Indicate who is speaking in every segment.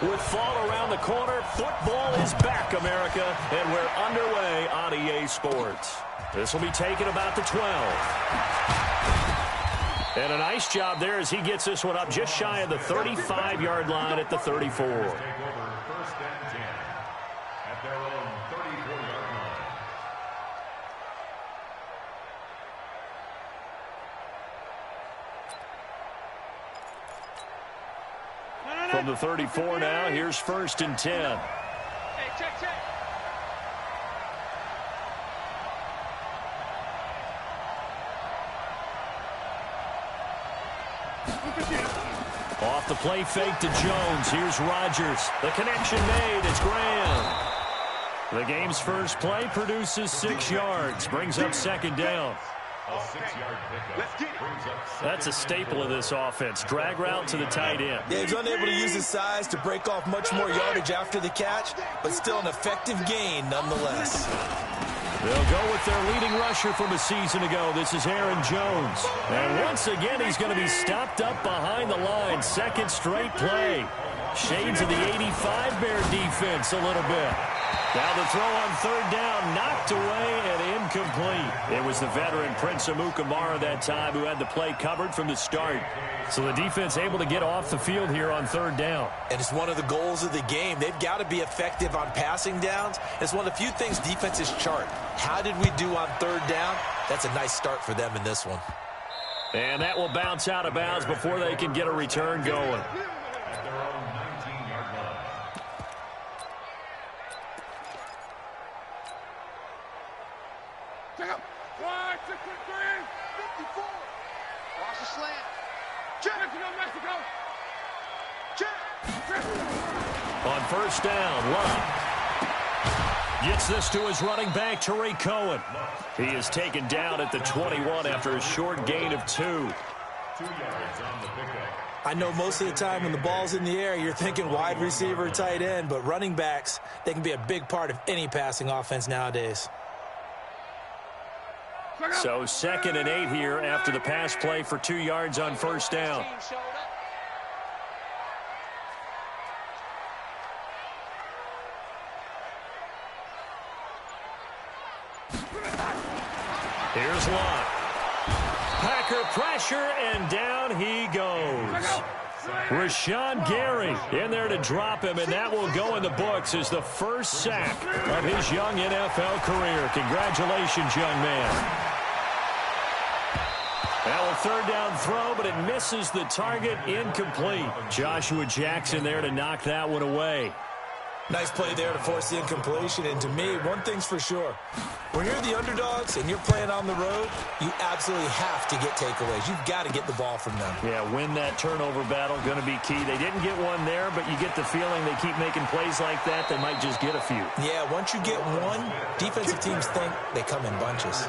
Speaker 1: With fall around the corner, football is back, America, and we're underway on EA Sports. This will be taken about the 12. And a nice job there as he gets this one up just shy of the 35-yard line at the 34. From the 34 now, here's 1st and 10.
Speaker 2: Hey, check.
Speaker 1: Off the play fake to Jones. Here's Rodgers. The connection made. It's Graham. The game's first play produces 6 yards. Brings up 2nd down. That's a staple of this offense. Drag route to the tight end.
Speaker 3: Yeah, he's unable to use his size to break off much more yardage after the catch, but still an effective gain nonetheless.
Speaker 1: They'll go with their leading rusher from a season ago. This is Aaron Jones. And once again, he's going to be stopped up behind the line. 2nd straight play. Shades of the 85 Bear defense a little bit. Now the throw on 3rd down, knocked away and incomplete. It was the veteran Prince Amukamara that time who had the play covered from the start. So the defense able to get off the field here on 3rd down.
Speaker 3: And it's one of the goals of the game. They've got to be effective on passing downs. It's one of the few things defenses chart. How did we do on 3rd down? That's a nice start for them in this one.
Speaker 1: And that will bounce out of bounds before they can get a return going. On 1st down, Love gets this to his running back, Tariq Cohen. He is taken down at the 21 after a short gain of 2. 2 yards
Speaker 3: on the pickup. I know most of the time when the ball's in the air, you're thinking wide receiver, tight end, but running backs, they can be a big part of any passing offense nowadays.
Speaker 1: So 2nd and 8 here after the pass play for 2 yards on 1st down. Here's Lott. Packer pressure, and down he goes. Rashawn Gary in there to drop him, and that will go in the books as the first sack of his young NFL career. Congratulations, young man. Now a 3rd down throw, but it misses the target, incomplete. Joshua Jackson there to knock that one away.
Speaker 3: Nice play there to force the incompletion, and to me, one thing's for sure. When you're the underdogs and you're playing on the road, you absolutely have to get takeaways. You've got to get the ball from them.
Speaker 1: Yeah, win that turnover battle, going to be key. They didn't get one there, but you get the feeling they keep making plays like that, they might just get a few.
Speaker 3: Yeah, once you get one, defensive teams think they come in bunches.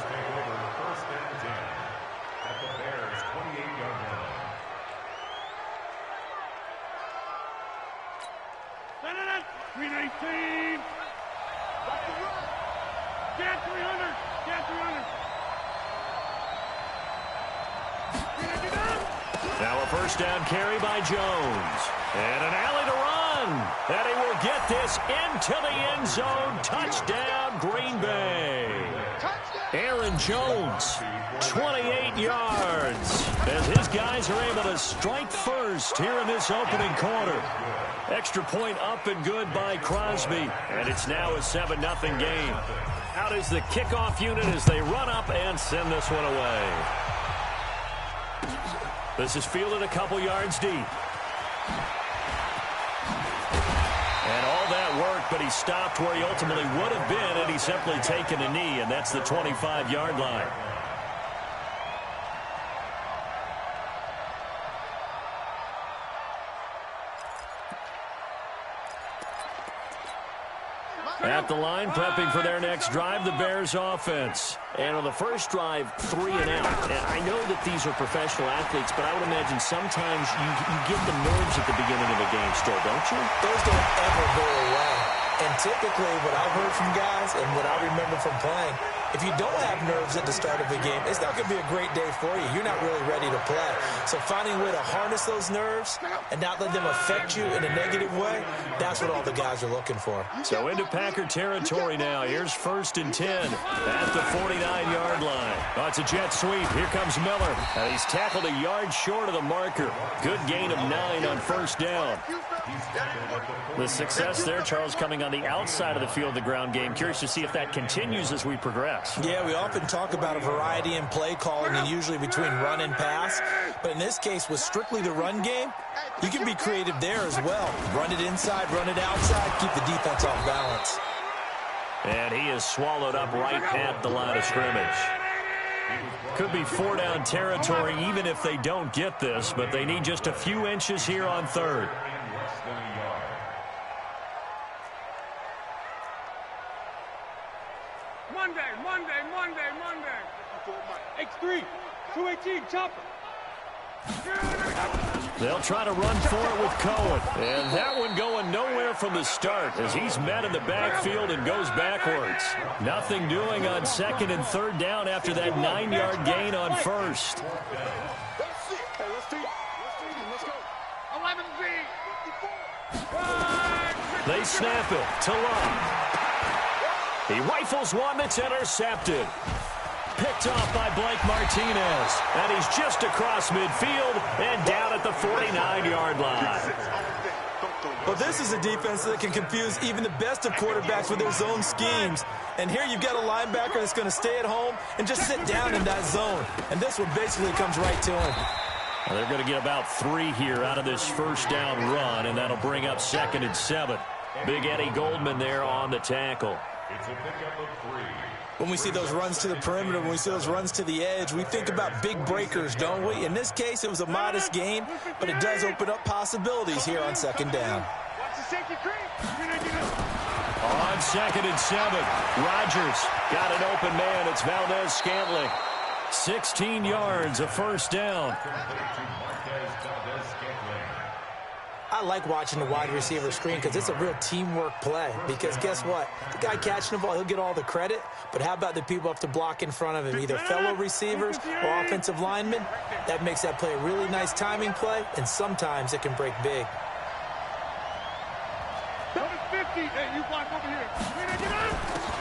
Speaker 1: Now a 1st down carry by Jones. And an alley to run. And he will get this into the end zone. Touchdown, Green Bay. Aaron Jones, 28 yards. As his guys are able to strike first here in this opening quarter. Extra point up and good by Crosby. And it's now a 7-0 game. Out is the kickoff unit as they run up and send this one away. This is fielded a couple yards deep. And all that work, but he stopped where he ultimately would have been, and he's simply taken a knee, and that's the 25-yard line. At the line, prepping for their next drive, the Bears offense. And on the first drive, 3 and out. And I know that these are professional athletes, but I would imagine sometimes you get the nerves at the beginning of a game still, don't you?
Speaker 3: Those don't ever go away. And typically what I've heard from guys and what I remember from playing, if you don't have nerves at the start of a game, it's not going to be a great day for you. You're not really ready to play. So finding a way to harness those nerves and not let them affect you in a negative way, that's what all the guys are looking for.
Speaker 1: So into Packer territory now. Here's 1st and 10 at the 49-yard line. Oh, it's a jet sweep. Here comes Miller. And he's tackled a yard short of the marker. Good gain of 9 on 1st down. The success there, Charles, coming on the outside of the field, the ground game. Curious to see if that continues as we progress.
Speaker 3: Yeah, we often talk about a variety in play calling and usually between run and pass. But in this case, with strictly the run game, you can be creative there as well. Run it inside, run it outside, keep the defense off balance.
Speaker 1: And he is swallowed up right at the line of scrimmage. Could be 4-down territory even if they don't get this, but they need just a few inches here on 3rd.
Speaker 2: Monday. X3, 218, chopper.
Speaker 1: They'll try to run for it with Cohen. And that one going nowhere from the start as he's met in the backfield and goes backwards. Nothing doing on 2nd and 3rd down after that 9-yard gain on 1st. They snap it to Love. He rifles one that's intercepted. Picked off by Blake Martinez. And he's just across midfield and down at the 49-yard line.
Speaker 3: Well, this is a defense that can confuse even the best of quarterbacks with their zone schemes. And here you've got a linebacker that's going to stay at home and just sit down in that zone. And this one basically comes right to him.
Speaker 1: Well, they're going to get about 3 here out of this 1st down run, and that'll bring up 2nd and 7. Big Eddie Goldman there on the tackle.
Speaker 2: It's a pickup of 3.
Speaker 3: When we see those runs to the perimeter, when we see those runs to the edge, we think about big breakers, don't we? In this case, it was a modest gain, but it does open up possibilities here on 2nd down.
Speaker 1: On 2nd and 7, Rodgers got an open man. It's Valdez-Scantling. 16 yards, a 1st down.
Speaker 3: I like watching the wide receiver screen because it's a real teamwork play. Because guess what? The guy catching the ball, he'll get all the credit. But how about the people up to block in front of him, either fellow receivers or offensive linemen? That makes that play a really nice timing play, and sometimes it can break big.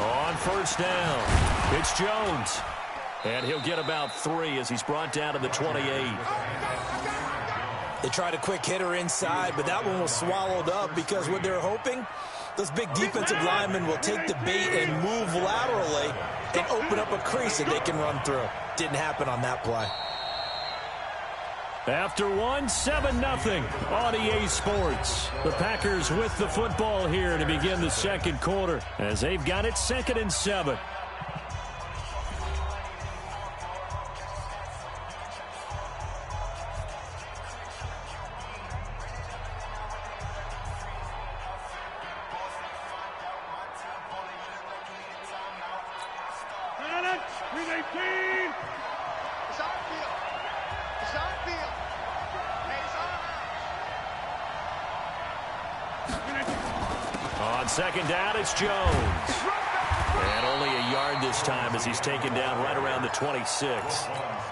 Speaker 1: On 1st down, it's Jones. And he'll get about 3 as he's brought down to the 28.
Speaker 3: They tried a quick hitter inside, but that one was swallowed up because what they're hoping, those big defensive linemen will take the bait and move laterally and open up a crease that they can run through. Didn't happen on that play.
Speaker 1: After 1, 7-0 on EA Sports. The Packers with the football here to begin the 2nd quarter as they've got it 2nd and 7. On 2nd down, it's Jones. And only a yard this time as he's taken down right around the 26.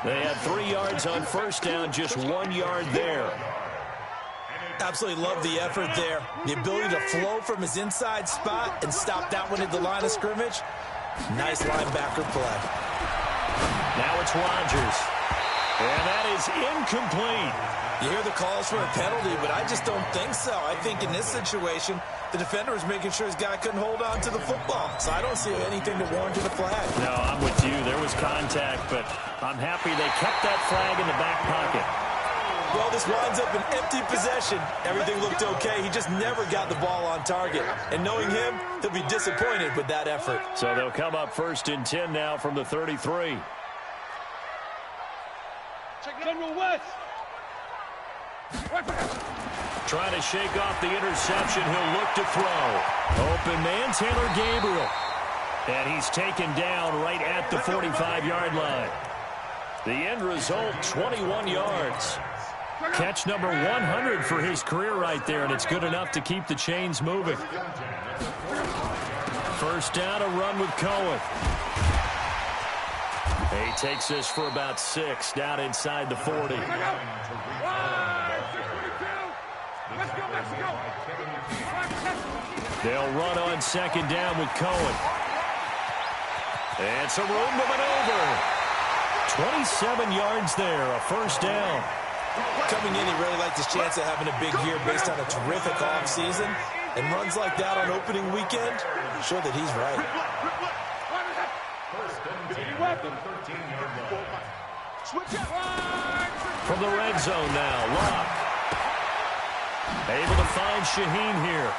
Speaker 1: They had 3 yards on 1st down, just 1 yard there.
Speaker 3: Absolutely love the effort there. The ability to flow from his inside spot and stop that one at the line of scrimmage. Nice linebacker play.
Speaker 1: Now it's Rodgers. And that is incomplete.
Speaker 3: You hear the calls for a penalty, but I just don't think so. I think in this situation, the defender was making sure his guy couldn't hold on to the football. So I don't see anything to warrant a flag.
Speaker 1: No, I'm with you. There was contact, but I'm happy they kept that flag in the back pocket.
Speaker 3: Well, this winds up an empty possession. Everything looked okay. He just never got the ball on target. And knowing him, he'll be disappointed with that effort.
Speaker 1: So they'll come up 1st and 10 now from the 33.
Speaker 2: General West.
Speaker 1: Trying to shake off the interception. He'll look to throw. Open man, Taylor Gabriel. And he's taken down right at the 45-yard line. The end result, 21 yards. Catch number 100 for his career right there, and it's good enough to keep the chains moving. 1st down, a run with Cohen. He takes this for about 6 down inside the 40. They'll run on second down with Cohen. And some room to maneuver. 27 yards there, a first down.
Speaker 3: Coming in, he really liked his chance of having a big year based on a terrific offseason. And runs like that on opening weekend, sure that he's right.
Speaker 1: From the red zone now, Locke. Able to find Shaheen here.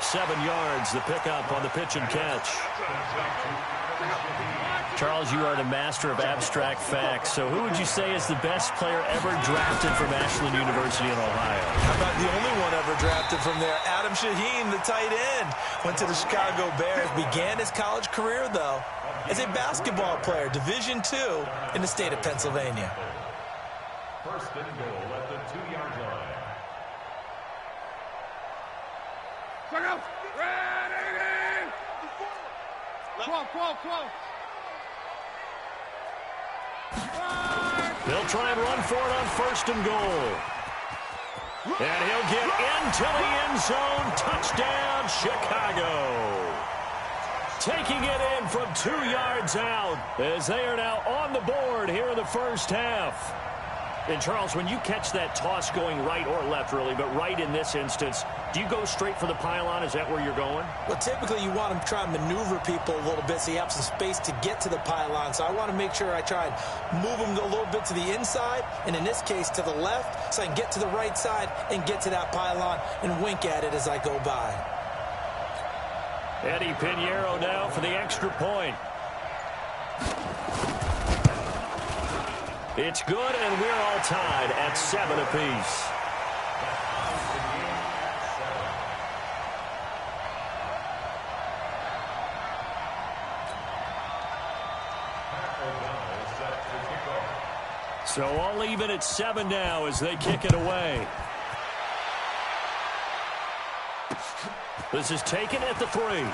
Speaker 1: 7 yards, the pickup on the pitch and catch.
Speaker 4: Charles, you are the master of abstract facts. So who would you say is the best player ever drafted from Ashland University in Ohio?
Speaker 3: How about the only one ever drafted from there? Adam Shaheen, the tight end. Went to the Chicago Bears. Began his college career, though, as a basketball player, Division II in the state of Pennsylvania.
Speaker 2: First and goal at the 2-yard line.
Speaker 1: They'll try and run for it on first and goal. And he'll get into the end zone. Touchdown, Chicago. Taking it in from 2 yards out as they are now on the board here in the first half. And, Charles, when you catch that toss going right or left, really, but right in this instance, do you go straight for the pylon? Is that where you're going?
Speaker 3: Well, typically you want to try and maneuver people a little bit so you have some space to get to the pylon. So I want to make sure I try and move them a little bit to the inside, and in this case to the left, so I can get to the right side and get to that pylon and wink at it as I go by.
Speaker 1: Eddie Pinheiro now for the extra point. It's good, and we're all tied at 7 apiece. So all even at 7 now as they kick it away. This is taken at the 3.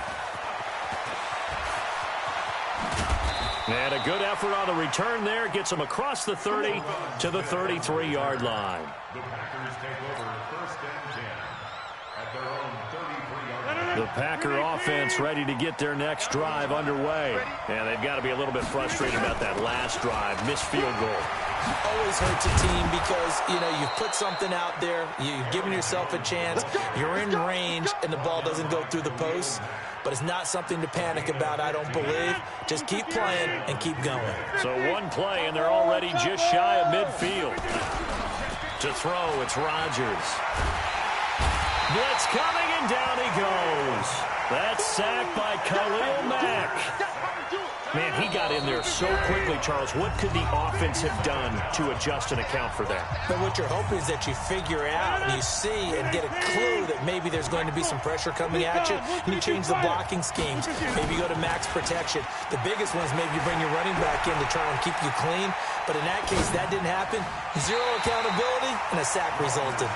Speaker 1: And a good effort on the return there. Gets them across the 30 to the 33-yard line.
Speaker 2: The Packers take over first and 10 at their own 33-yard line.
Speaker 1: The Packer offense ready to get their next drive underway. And they've got to be a little bit frustrated about that last drive. Missed field goal.
Speaker 3: Always hurts a team because, you know, you've put something out there, you've given yourself a chance, you're in range, and the ball doesn't go through the posts. But it's not something to panic about, I don't believe. Just keep playing and keep going.
Speaker 1: So one play, and they're already just shy of midfield. To throw, it's Rodgers. Blitz coming, and down he goes. That's sacked by Khalil Mack. Man, he got in there so quickly, Charles. What could the offense have done to adjust and account for that?
Speaker 3: But what you're hoping is that you figure out and you see and get a clue that maybe there's going to be some pressure coming at you, and you change the blocking schemes. Maybe you go to max protection. The biggest one is maybe you bring your running back in to try and keep you clean. But in that case, that didn't happen. Zero accountability, and a sack resulted.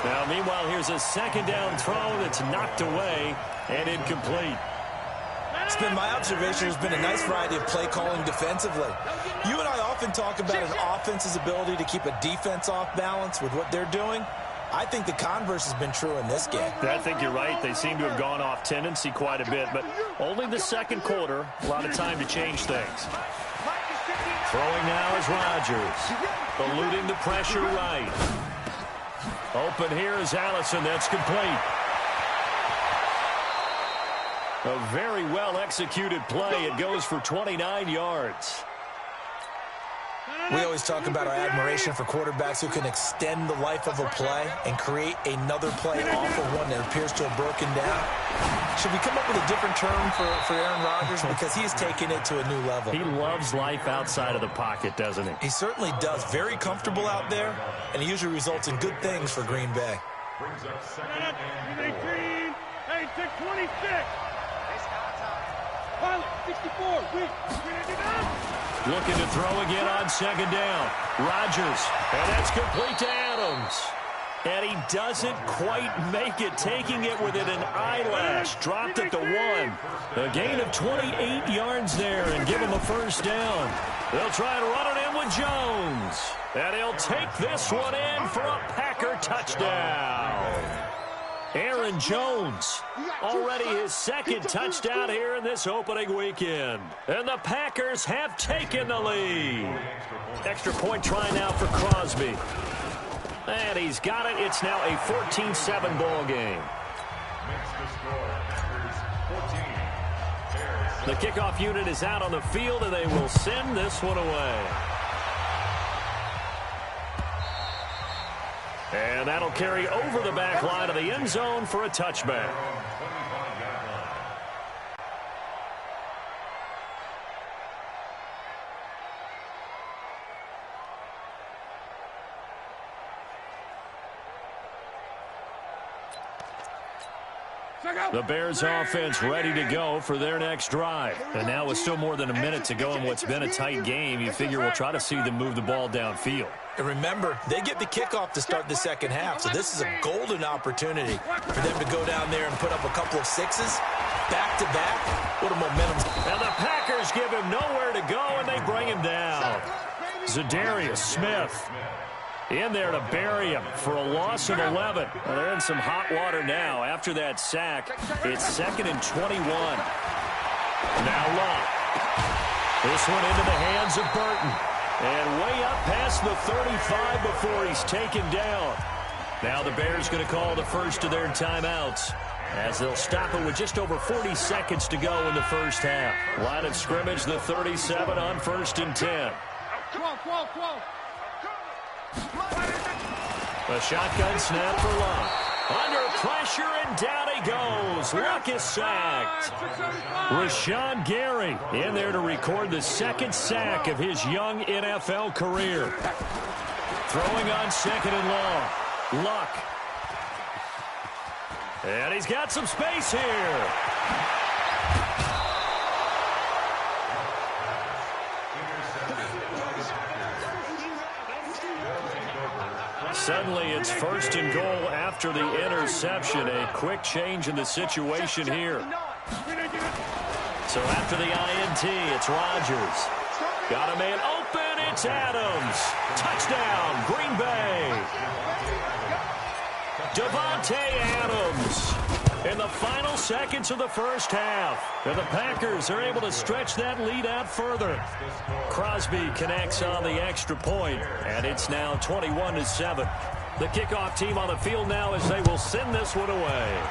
Speaker 1: Now, meanwhile, here's a second down throw that's knocked away and incomplete.
Speaker 3: It's been my observation there's been a nice variety of play calling defensively. You and I often talk about an offense's ability to keep a defense off balance with what they're doing. I think the converse has been true in this game.
Speaker 1: I think you're right. They seem to have gone off tendency quite a bit, but only the second quarter. A lot of time to change things. Throwing now is Rodgers. Eluding the pressure right. Open here is Allison. That's complete. A very well-executed play. It goes for 29 yards.
Speaker 3: We always talk about our admiration for quarterbacks who can extend the life of a play and create another play off of one that appears to have broken down. Should we come up with a different term for Aaron Rodgers? Because he's taken it to a new level.
Speaker 1: He loves life outside of the pocket, doesn't he?
Speaker 3: He certainly does. Very comfortable out there, and he usually results in good things for Green Bay.
Speaker 2: Brings up second and 4. 18, 26. Pilot, 64,
Speaker 1: Looking to throw again on second down. Rodgers, and that's complete to Adams. And he doesn't quite make it, taking it within an eyelash. Dropped at the 1. A gain of 28 yards there and give him a first down. They'll try and run it in with Jones. And he'll take this one in for a Packer touchdown. Aaron Jones, already his second touchdown here in this opening weekend. And the Packers have taken the lead. Extra point try now for Crosby. And he's got it. It's now a 14-7 ball game. The kickoff unit is out on the field, and they will send this one away. And that'll carry over the back line of the end zone for a touchback. The Bears offense ready to go for their next drive. And now with still more than a minute to go in what's been a tight game, you figure we'll try to see them move the ball downfield.
Speaker 3: And remember, they get the kickoff to start the second half, so this is a golden opportunity for them to go down there and put up a couple of sixes back-to-back. What a momentum.
Speaker 1: And the Packers give him nowhere to go, and they bring him down. Zadarius Smith in there to bury him for a loss of 11. Well, they're in some hot water now. After that sack, it's 2nd and 21. Now Locke. This one into the hands of Burton. And way up past the 35 before he's taken down. Now the Bears going to call the first of their timeouts, as they'll stop it with just over 40 seconds to go in the first half. Line of scrimmage, the 37 on 1st and 10. A shotgun snap for Locke. Under pressure, and down he goes. Locke is sacked. Rashawn Gary in there to record the second sack of his young NFL career. Throwing on 2nd and long. Locke. And he's got some space here. Suddenly it's 1st and goal after the interception. A quick change in the situation here. So after the INT, it's Rodgers. Got a man open, it's Adams. Touchdown, Green Bay. Devontae Adams in the final seconds of the first half. And the Packers are able to stretch that lead out further. Crosby connects on the extra point, and it's now 21-7. The kickoff team on the field now as they will send this one away.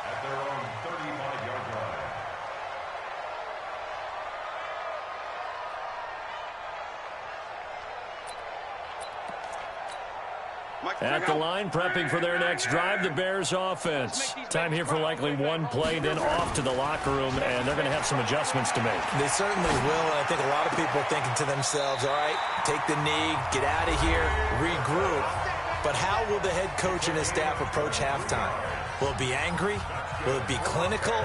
Speaker 2: At their own 35-yard line.
Speaker 1: At the line, prepping for their next drive, the Bears offense. Time here for likely one play, then off to the locker room, and they're going to have some adjustments to make.
Speaker 3: They certainly will, and I think a lot of people are thinking to themselves, all right, take the knee, get out of here, regroup. But how will the head coach and his staff approach halftime? Will it be angry? Will it be clinical?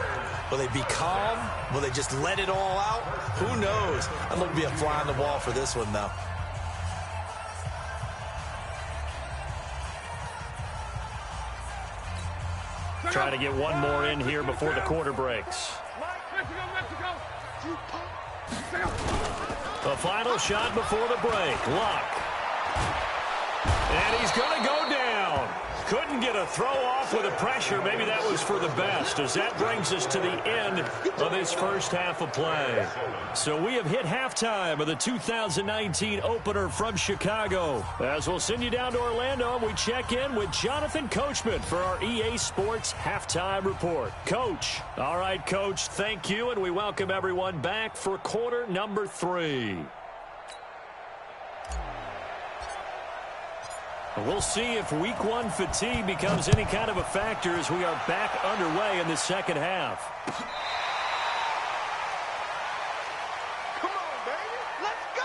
Speaker 3: Will they be calm? Will they just let it all out? Who knows? I'm going to be a fly on the wall for this one, though.
Speaker 1: Try to get one more in here before the quarter breaks. The final shot before the break. Locke. And he's going to go down. Couldn't get a throw off with the pressure. Maybe that was for the best, as that brings us to the end of this first half of play. So we have hit halftime of the 2019 opener from Chicago. As we'll send you down to Orlando, and we check in with Jonathan Coachman for our EA Sports Halftime Report. Coach. All right, Coach, thank you, and we welcome everyone back for quarter number 3. We'll see if week 1 fatigue becomes any kind of a factor as we are back underway in the second half.
Speaker 5: Come on, baby. Let's go.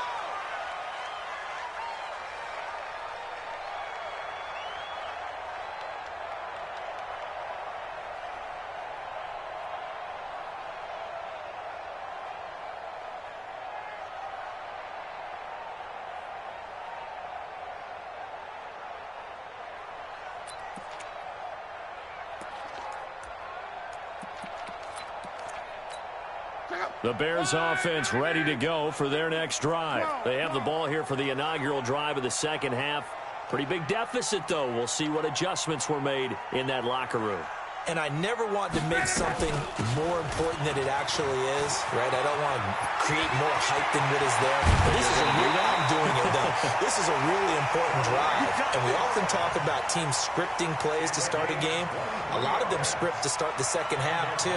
Speaker 1: The Bears offense ready to go for their next drive. They have the ball here for the inaugural drive of the second half. Pretty big deficit, though. We'll see what adjustments were made in that locker room.
Speaker 3: And I never want to make something more important than it actually is, right? I don't want to create more hype than what is there. But this is a really, I'm doing it though. This is a really important drive. And we often talk about teams scripting plays to start a game. A lot of them script to start the second half too.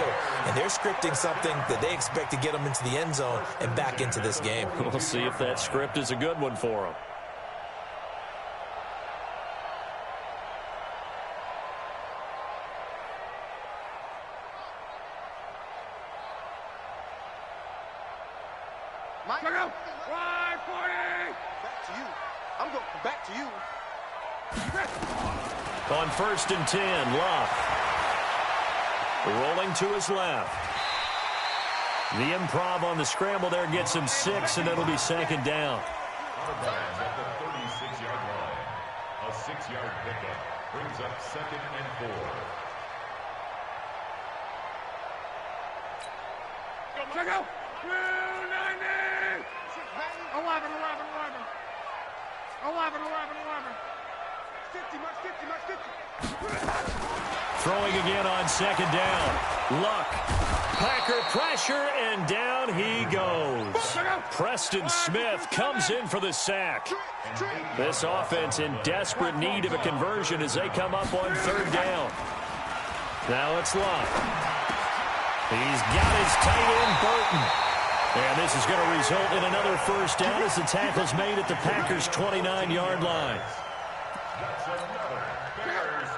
Speaker 3: And they're scripting something that they expect to get them into the end zone and back into this game.
Speaker 1: We'll see if that script is a good one for them.
Speaker 5: Back to you.
Speaker 1: On 1st and 10, Luck. Rolling to his left. The improv on the scramble there gets him 6, and it'll be second down.
Speaker 2: At the 36-yard line. A 6-yard pickup brings up 2nd and 4.
Speaker 5: Check out. 290. 11. 50.
Speaker 1: Throwing again on second down. Luck. Packer pressure, and down he goes. Preston Smith comes in for the sack. This offense in desperate need of a conversion as they come up on 3rd down. Now it's Luck. He's got his tight end, Burton. And this is going to result in another first down as the tackle's made at the Packers' 29-yard line.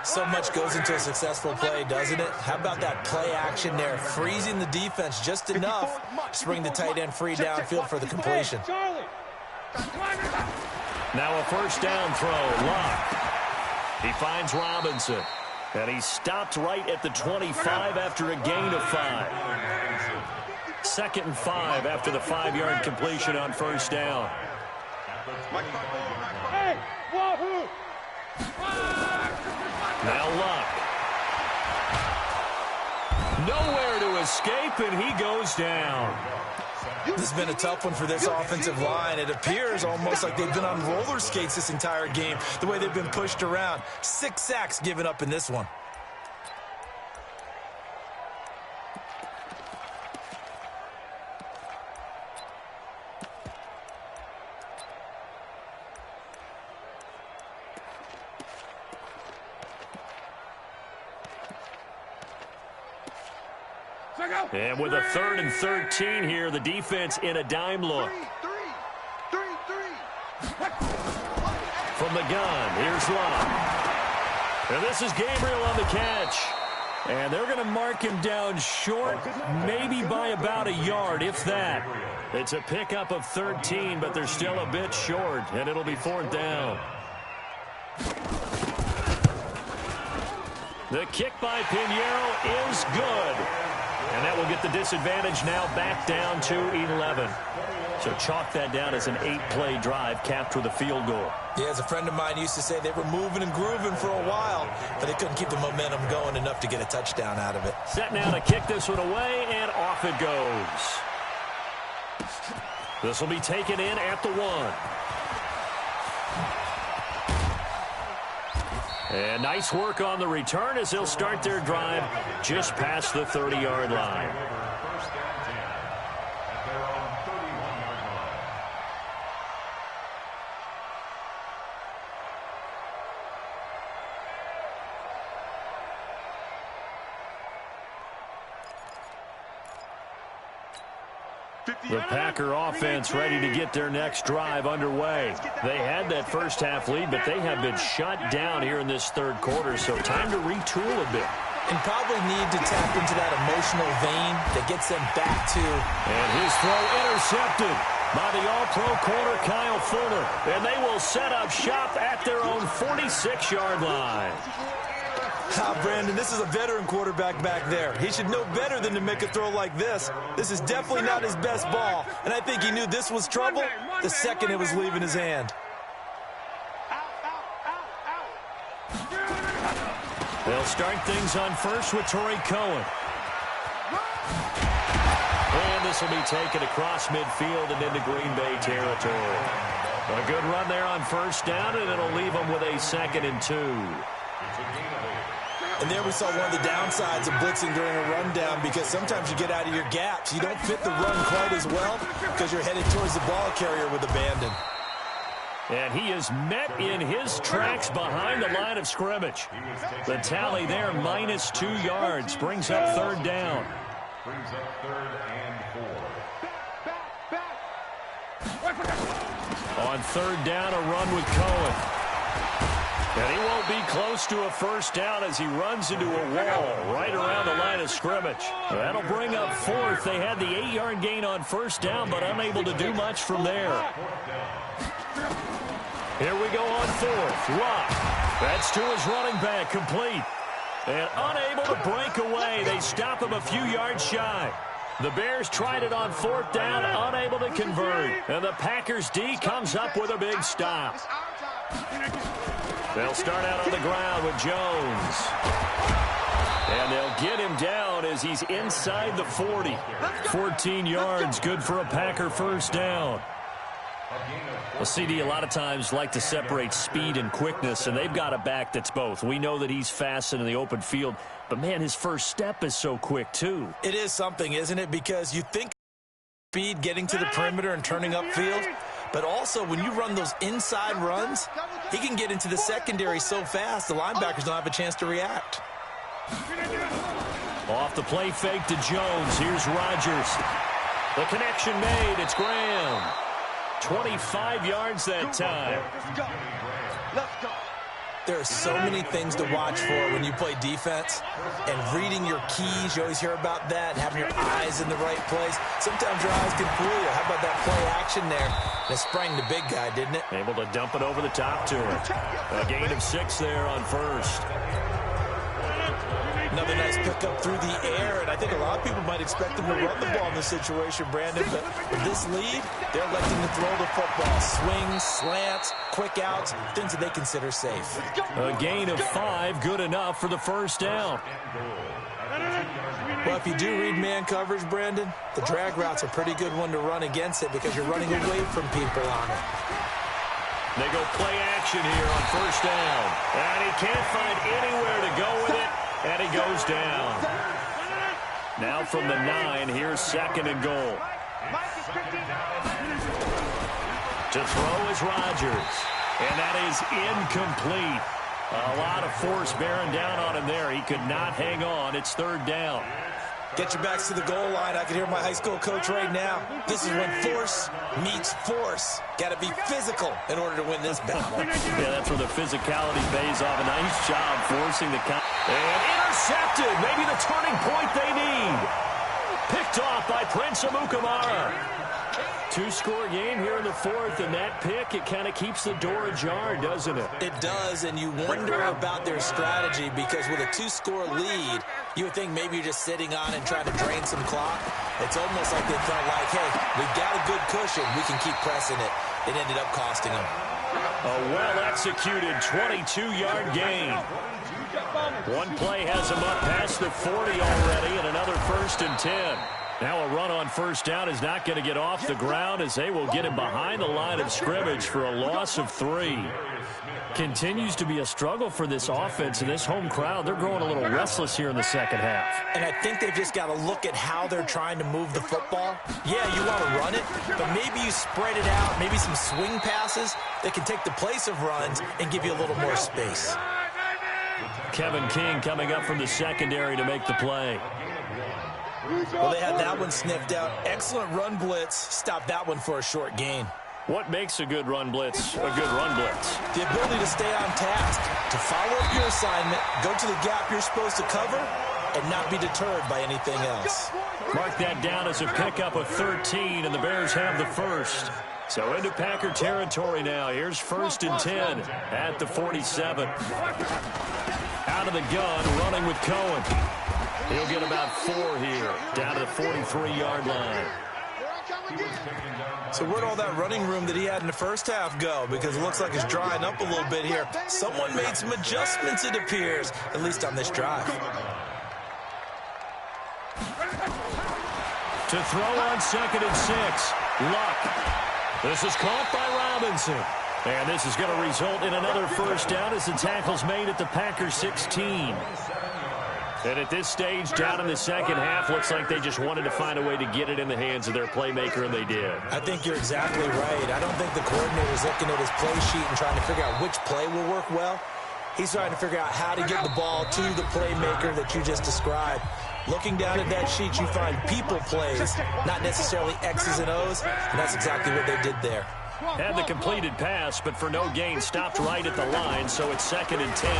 Speaker 3: So much goes into a successful play, doesn't it? How about that play action there, freezing the defense just enough to bring the tight end free downfield for the completion.
Speaker 1: Now a first down throw, Luck. He finds Robinson, and he's stopped right at the 25 after a gain of 5. 2nd and 5 after the 5-yard completion on first down. Now Luck. Nowhere to escape, and he goes down.
Speaker 3: This has been a tough one for this offensive line. It appears almost like they've been on roller skates this entire game, the way they've been pushed around. 6 sacks given up in this one.
Speaker 1: And with a 3rd and 13 here, the defense in a dime look. From the gun, here's Luck. And this is Gabriel on the catch. And they're going to mark him down short, maybe by about a yard, if that. It's a pickup of 13, but they're still a bit short, and it'll be 4th down. The kick by Pinheiro is good. And that will get the disadvantage now back down to 11. So chalk that down as an 8-play drive capped with a field goal.
Speaker 3: Yeah, as a friend of mine used to say, they were moving and grooving for a while, but they couldn't keep the momentum going enough to get a touchdown out of it.
Speaker 1: Set now to kick this one away, and off it goes. This will be taken in at the 1. And nice work on the return as they'll start their drive just past the 30-yard line. The Packer offense ready to get their next drive underway. They had that first half lead, but they have been shut down here in this 3rd quarter, so time to retool a bit.
Speaker 3: And probably need to tap into that emotional vein that gets them back to.
Speaker 1: And his throw intercepted by the all-pro corner Kyle Fuller. And they will set up shop at their own 46-yard line.
Speaker 3: Brandon, this is a veteran quarterback back there. He should know better than to make a throw like this. This is definitely not his best ball, and I think he knew this was trouble the second it was leaving his hand.
Speaker 1: They'll start things on first with Torrey Cohen. And the this will be taken across midfield and into Green Bay territory. A good run there on first down, and it'll leave them with a 2nd and 2.
Speaker 3: And there we saw one of the downsides of blitzing during a rundown, because sometimes you get out of your gaps. You don't fit the run quite as well because you're headed towards the ball carrier with abandon.
Speaker 1: And he is met in his tracks behind the line of scrimmage. The tally there, -2 yards, brings up 3rd down.
Speaker 2: Brings up 3rd and 4.
Speaker 1: On 3rd down, a run with Cohen. And he won't be close to a first down as he runs into a wall right around the line of scrimmage. That'll bring up 4th. They had the 8-yard gain on first down, but unable to do much from there. Here we go on 4th. Rock. That's to his running back, complete. And unable to break away. They stop him a few yards shy. The Bears tried it on 4th down, unable to convert. And the Packers D comes up with a big stop. They'll start out on the ground with Jones. And they'll get him down as he's inside the 40. 14 yards, good for a Packer first down. Well, CD, a lot of times like to separate speed and quickness, and they've got a back that's both. We know that he's fast in the open field, but, man, his first step is so quick, too.
Speaker 3: It is something, isn't it? Because you think speed getting to the perimeter and turning upfield, but also when you run those inside runs, he can get into the secondary so fast the linebackers don't have a chance to react.
Speaker 1: Off the play fake to Jones. Here's Rodgers. The connection made. It's Graham. 25 yards that time.
Speaker 3: There are so many things to watch for when you play defense, and reading your keys, you always hear about that, and having your eyes in the right place. Sometimes your eyes can fool you. How about that play action there? It sprang the big guy, didn't it?
Speaker 1: Able to dump it over the top to him. A gain of 6 there on first.
Speaker 3: Another nice pickup through the air, and I think a lot of people might expect them to run the ball in this situation, Brandon, but with this lead, they're electing to throw the football. Swings, slants, quick outs, things that they consider safe.
Speaker 1: A gain of 5, good enough for the first down.
Speaker 3: Well, if you do read man coverage, Brandon, the drag route's a pretty good one to run against it because you're running away from people on it.
Speaker 1: They go play action here on first down, and he can't find anywhere to go with it. And he goes down. Now from the 9, here's 2nd and goal. To throw is Rodgers. And that is incomplete. A lot of force bearing down on him there. He could not hang on. It's 3rd down.
Speaker 3: Get your backs to the goal line. I can hear my high school coach right now. This is when force meets force. Got to be physical in order to win this battle.
Speaker 1: Yeah, that's where the physicality pays off. A nice job forcing the count. And intercepted. Maybe the turning point they need. Picked off by Prince Amukamara. 2-score game here in the 4th, and that pick, it kind of keeps the door ajar, doesn't it?
Speaker 3: It does, and you wonder about their strategy because with a 2-score lead, you would think maybe you're just sitting on and trying to drain some clock. It's almost like they felt like, hey, we've got a good cushion. We can keep pressing it. It ended up costing them.
Speaker 1: A well-executed 22-yard gain. One play has him up past the 40 already, and another 1st and 10. Now a run on first down is not going to get off the ground as they will get him behind the line of scrimmage for a loss of 3. Continues to be a struggle for this offense and this home crowd. They're growing a little restless here in the second half.
Speaker 3: And I think they've just got to look at how they're trying to move the football. Yeah, you want to run it, but maybe you spread it out, maybe some swing passes that can take the place of runs and give you a little more space.
Speaker 1: Kevin King coming up from the secondary to make the play.
Speaker 3: Well, they had that one sniffed out. Excellent run blitz. Stop that one for a short gain.
Speaker 1: What makes a good run blitz a good run blitz?
Speaker 3: The ability to stay on task, to follow up your assignment, go to the gap you're supposed to cover, and not be deterred by anything else.
Speaker 1: Mark that down as a pickup of 13, and the Bears have the first. So into Packer territory now. Here's 1st and 10 at the 47. Out of the gun, running with Cohen. He'll get about 4 here, down to the 43-yard line.
Speaker 3: So where'd all that running room that he had in the first half go? Because it looks like it's drying up a little bit here. Someone made some adjustments, it appears, at least on this drive.
Speaker 1: To throw on 2nd and 6. Luck. This is caught by Robinson. And this is going to result in another first down as the tackle's made at the Packers 16. And at this stage, down in the second half, looks like they just wanted to find a way to get it in the hands of their playmaker, and they did.
Speaker 3: I think you're exactly right. I don't think the coordinator's looking at his play sheet and trying to figure out which play will work well. He's trying to figure out how to get the ball to the playmaker that you just described. Looking down at that sheet, you find people plays, not necessarily X's and O's, and that's exactly what they did there.
Speaker 1: Had the completed pass, but for no gain, stopped right at the line, so it's 2nd and 10.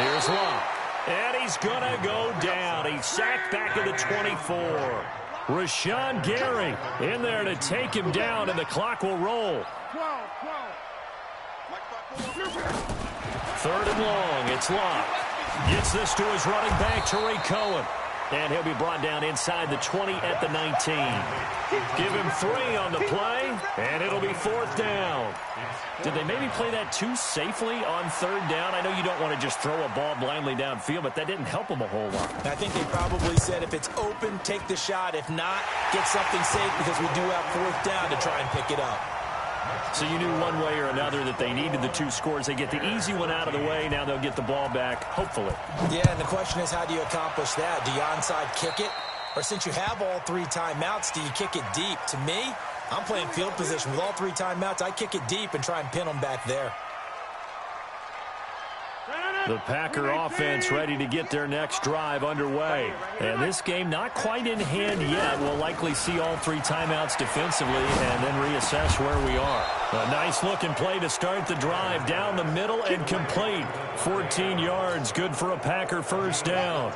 Speaker 1: Here's Luck. And he's going to go down. He's sacked back at the 24. Rashawn Gary in there to take him down, and the clock will roll. 3rd and long. It's Luck. Gets this to his running back, Tariq Cohen. And he'll be brought down inside the 20 at the 19. Give him 3 on the play, and it'll be 4th down. Did they maybe play that too safely on 3rd down? I know you don't want to just throw a ball blindly downfield, but that didn't help them a whole lot.
Speaker 3: I think they probably said if it's open, take the shot. If not, get something safe because we do have 4th down to try and pick it up.
Speaker 1: So you knew one way or another that they needed the 2 scores. They get the easy one out of the way. Now they'll get the ball back, hopefully.
Speaker 3: Yeah, and the question is, how do you accomplish that? Do you onside kick it? Or since you have all 3 timeouts, do you kick it deep? To me, I'm playing field position. With all 3 timeouts, I kick it deep and try and pin them back there.
Speaker 1: The Packer offense ready to get their next drive underway. And this game not quite in hand yet. We'll likely see all 3 timeouts defensively and then reassess where we are. A nice looking play to start the drive down the middle and complete. 14 yards, good for a Packer first down.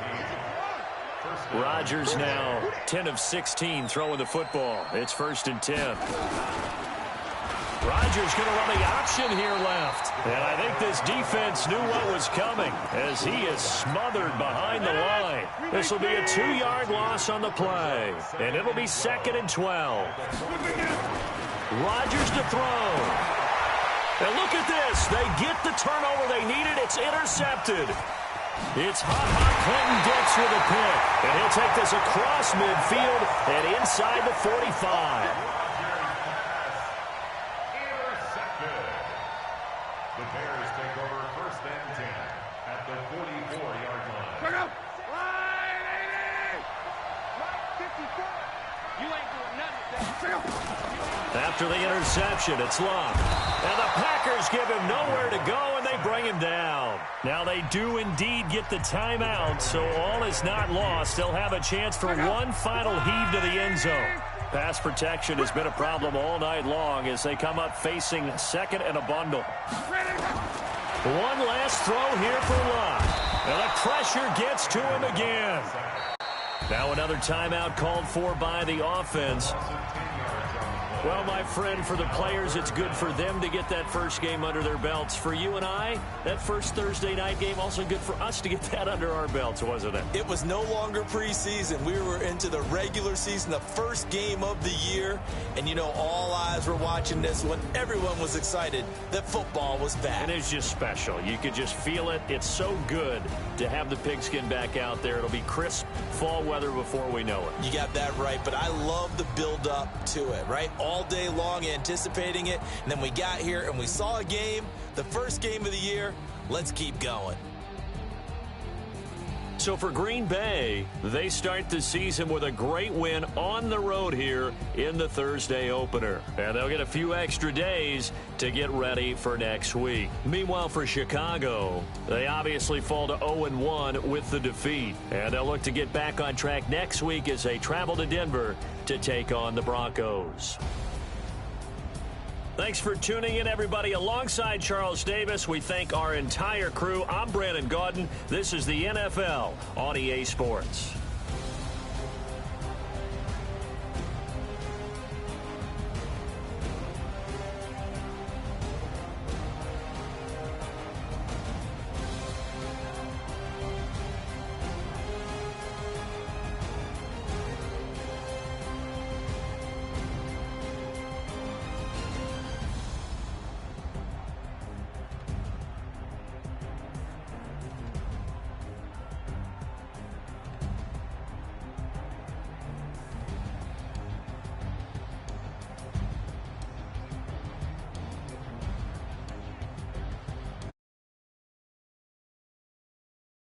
Speaker 1: Rodgers now 10 of 16 throwing the football. It's 1st and 10. Rodgers going to run the option here left. And I think this defense knew what was coming as he is smothered behind the line. This will be a 2-yard loss on the play. And it'll be 2nd and 12. Rodgers to throw. And look at this. They get the turnover they needed. It's intercepted. It's hot Clinton Dix with a pick. And he'll take this across midfield and inside the 45.
Speaker 2: The Bears take over 1st and 10 at the 44-yard line.
Speaker 5: Check out. Line 54. You ain't doing nothing.
Speaker 1: After the interception, it's Luck. And the Packers give him nowhere to go, and they bring him down. Now they do indeed get the timeout, so all is not lost. They'll have a chance for one final heave to the end zone. Pass protection has been a problem all night long as they come up facing 2nd and a bundle. One last throw here for Luck. And the pressure gets to him again. Now another timeout called for by the offense. Well, my friend, for the players, it's good for them to get that first game under their belts. For you and I, that first Thursday night game, also good for us to get that under our belts, wasn't it?
Speaker 3: It was no longer preseason. We were into the regular season, the first game of the year. And, you know, all eyes were watching this one. Everyone was excited that football was back.
Speaker 1: And it's just special. You could just feel it. It's so good to have the pigskin back out there. It'll be crisp fall weather before we know it.
Speaker 3: You got that right, but I love the build-up to it, right? All day long anticipating it, and then we got here and we saw a game, the first game of the year. Let's keep going.
Speaker 1: So for Green Bay, they start the season with a great win on the road here in the Thursday opener. And they'll get a few extra days to get ready for next week. Meanwhile, for Chicago, they obviously fall to 0-1 with the defeat. And they'll look to get back on track next week as they travel to Denver to take on the Broncos. Thanks for tuning in, everybody. Alongside Charles Davis, we thank our entire crew. I'm Brandon Gaudin. This is the NFL on EA Sports.